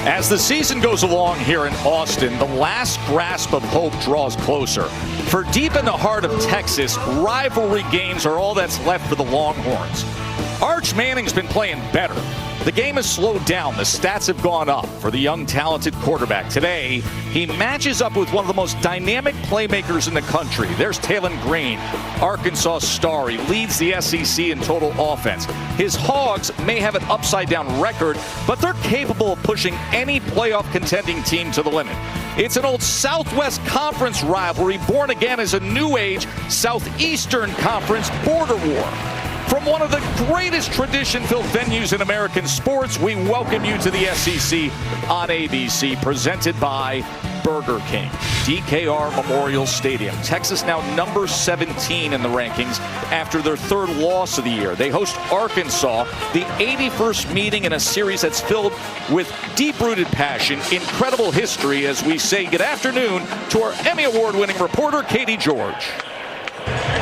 As the season goes along here in Austin, the last grasp of hope draws closer. For deep in the heart of Texas, rivalry games are all that's left for the Longhorns. Arch Manning's been playing better. The game has slowed down. The stats have gone up for the young, talented quarterback. Today, he matches up with one of the most dynamic playmakers in the country. There's Talon Green, Arkansas star. He leads the SEC in total offense. His Hogs may have an upside-down record, but they're capable of pushing any playoff contending team to the limit. It's an old Southwest Conference rivalry born again as a new age Southeastern Conference border war. From one of the greatest tradition-filled venues in American sports, we welcome you to the SEC on ABC, presented by Burger King, DKR Memorial Stadium. Texas now number 17 in the rankings after their third loss of the year. They host Arkansas, the 81st meeting in a series that's filled with deep-rooted passion, incredible history, as we say good afternoon to our Emmy Award-winning reporter, Katie George.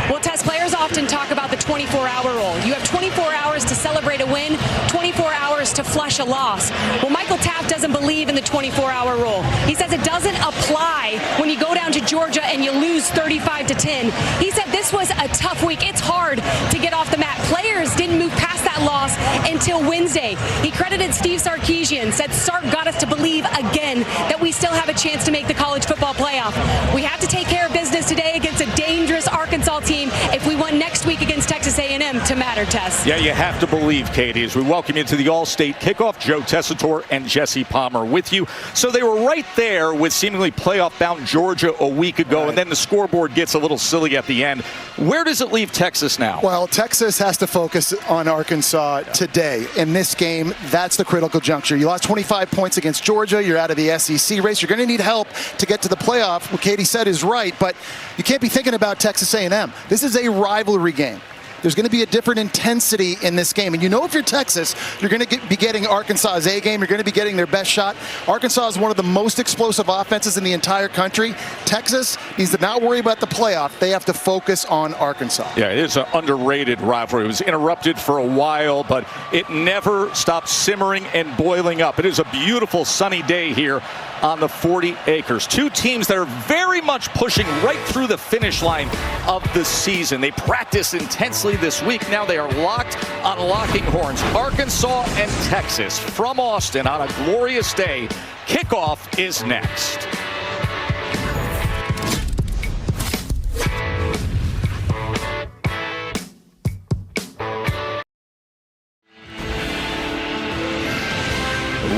Well, Tess, players often talk about the 24-hour rule. You have 24 hours to celebrate a win, 24 hours to flush a loss. Well, Michael Taft doesn't believe in the 24-hour rule. He says it doesn't apply when you go down to Georgia and you lose 35-10. He said this was a tough week. It's hard to get off the mat. Players didn't move past that loss until Wednesday. He credited Steve Sarkisian, said Sark got us to believe again that we still have a chance to make the college football playoff. We have to take care of business today against a dangerous Arkansas team if we won next week against Texas A&M to matter, Tess. Yeah, you have to believe, Katie, as we welcome you to the All-State Kickoff. Joe Tessitore and Jesse Palmer with you. So they were right there with seemingly playoff-bound Georgia a week ago, and then the scoreboard gets a little silly at the end. Where does it leave Texas now? Well, Texas has to focus on Arkansas today. In this game, that's the critical juncture. You lost 25 points against Georgia. You're out of the SEC race. You're going to need help to get to the playoff. What Katie said is right, but you can't be thinking about Texas A&M. This is a rivalry game. There's going to be a different intensity in this game. And you know if you're Texas, you're going to be getting Arkansas's A game. You're going to be getting their best shot. Arkansas is one of the most explosive offenses in the entire country. Texas needs to not worry about the playoff. They have to focus on Arkansas. Yeah, it is an underrated rivalry. It was interrupted for a while, but it never stopped simmering and boiling up. It is a beautiful sunny day here on the 40 acres. Two teams that are very much pushing right through the finish line of the season. They practice intensely this week. Now they are locked on locking horns. Arkansas and Texas from Austin on a glorious day. Kickoff is next.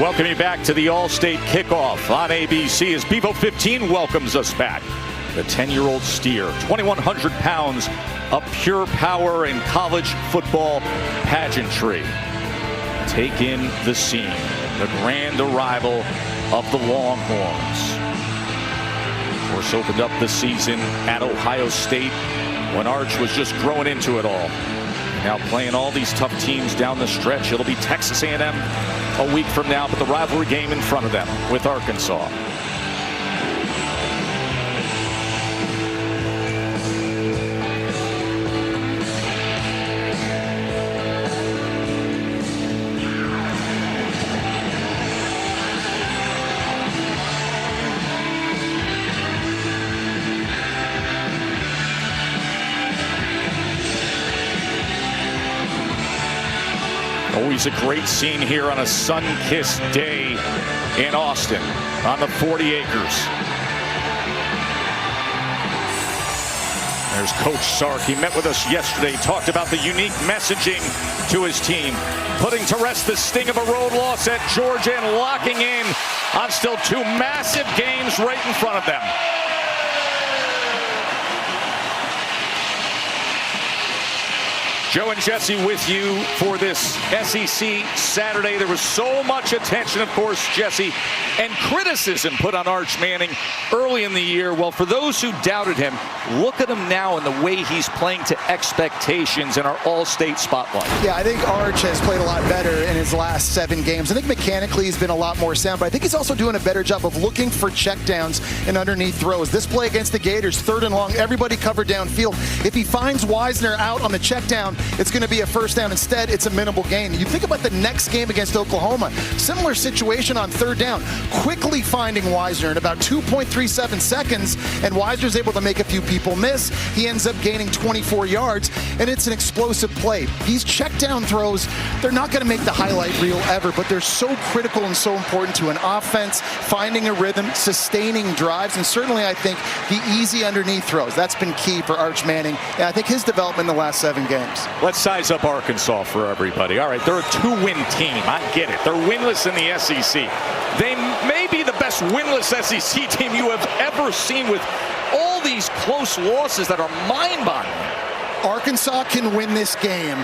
Welcome you back to the All-State Kickoff on ABC as Bevo 15 welcomes us back. The 10-year-old steer, 2,100 pounds of pure power in college football pageantry. Take in the scene, the grand arrival of the Longhorns. Of course, opened up the season at Ohio State when Arch was just growing into it all. Now playing all these tough teams down the stretch. It'll be Texas A&M a week from now, but the rivalry game in front of them with Arkansas. Always a great scene here on a sun-kissed day in Austin on the 40 acres. There's Coach Sark. He met with us yesterday, talked about the unique messaging to his team, putting to rest the sting of a road loss at Georgia and locking in on still two massive games right in front of them. Joe and Jesse with you for this SEC Saturday. There was so much attention, of course, Jesse, and criticism put on Arch Manning early in the year. Well, for those who doubted him, look at him now and the way he's playing to expectations in our all-state spotlight. Yeah, I think Arch has played a lot better in his last 7 games. I think mechanically he's been a lot more sound, but I think he's also doing a better job of looking for checkdowns and underneath throws. This play against the Gators, 3rd and long, everybody covered downfield. If he finds Wisner out on the checkdown, it's going to be a first down. Instead, it's a minimal gain. You think about the next game against Oklahoma. Similar situation on third down. Quickly finding Wisner in about 2.37 seconds, and Wisner's able to make a few people miss. He ends up gaining 24 yards, and it's an explosive play. These check down throws, they're not going to make the highlight reel ever, but they're so critical and so important to an offense, finding a rhythm, sustaining drives, and certainly I think the easy underneath throws. That's been key for Arch Manning, and I think his development in the last 7 games. Let's size up Arkansas for everybody. All right, they're a 2-win team. I get it. They're winless in the SEC. They may be the best winless SEC team you have ever seen, with all these close losses that are mind-boggling. Arkansas can win this game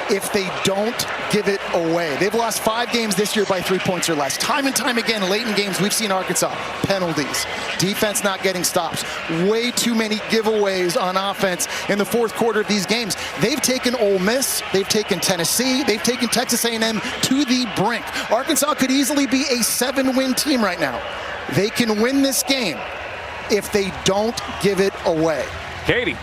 if they don't give it away. They've lost 5 games this year by 3 points or less. Time and time again, late in games, we've seen Arkansas. Penalties, defense not getting stops, way too many giveaways on offense in the fourth quarter of these games. They've taken Ole Miss, they've taken Tennessee, they've taken Texas A&M to the brink. Arkansas could easily be a 7-win team right now. They can win this game if they don't give it away. Katie.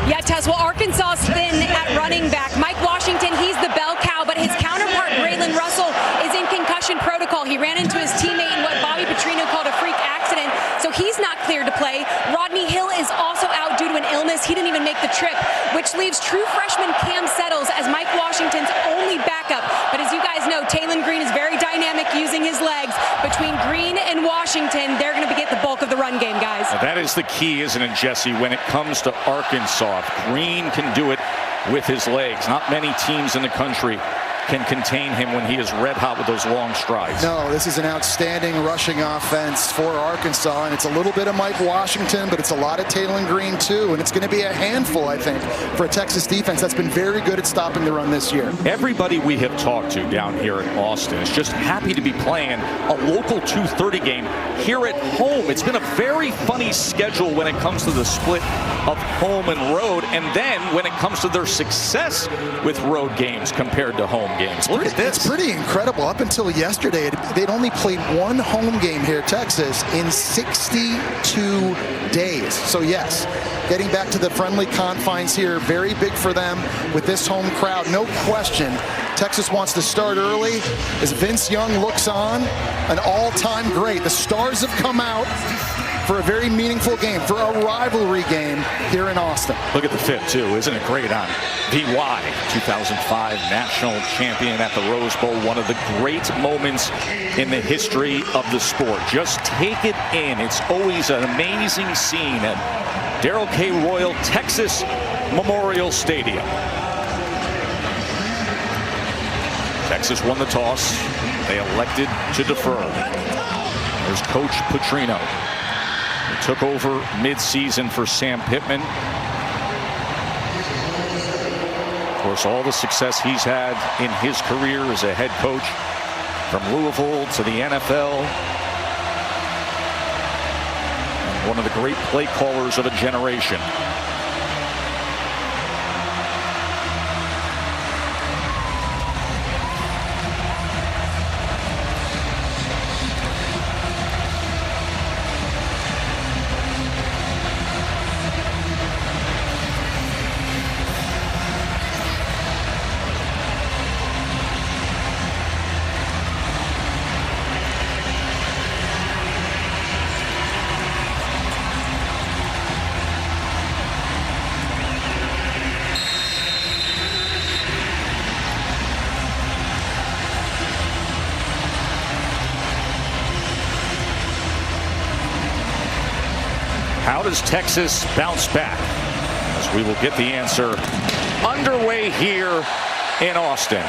Yeah, Tess, well, Arkansas is thin at running back. Mike Washington, he's the bell cow, but his counterpart, Braylon Russell, is in concussion protocol. He ran into his teammate in what Bobby Petrino called a freak accident, so he's not cleared to play. Rodney Hill is also out due to an illness. He didn't even make the trip, which leaves true freshman Cam Settles as Mike Washington's only backup. But as you guys know, Taylon Green is very dynamic using his legs. Between Green and Washington, they're going to get the bulk of the run game, guys. That is the key, isn't it, Jesse, when it comes to Arkansas? Green can do it with his legs. Not many teams in the country can contain him when he is red hot with those long strides. No, this is an outstanding rushing offense for Arkansas, and it's a little bit of Mike Washington, but it's a lot of Taylon Green too, and it's going to be a handful, I think, for a Texas defense that's been very good at stopping the run this year. Everybody we have talked to down here in Austin is just happy to be playing a local 2:30 game here at home. It's been a very funny schedule when it comes to the split of home and road, and then when it comes to their success with road games compared to home games. Look at this. It's pretty incredible. Up until yesterday, they'd only played 1 home game here at Texas in 62 days. So yes, getting back to the friendly confines here, very big for them with this home crowd. No question, Texas wants to start early as Vince Young looks on, an all-time great. The stars have come out for a very meaningful game, for a rivalry game here in Austin. Look at the fit, too. Isn't it great on VY, 2005 national champion at the Rose Bowl. One of the great moments in the history of the sport. Just take it in. It's always an amazing scene at Darrell K. Royal Texas Memorial Stadium. Texas won the toss. They elected to defer. There's Coach Petrino. He took over mid-season for Sam Pittman. Of course, all the success he's had in his career as a head coach, from Louisville to the NFL. And one of the great play callers of a generation. How does Texas bounce back? As we will get the answer underway here in Austin.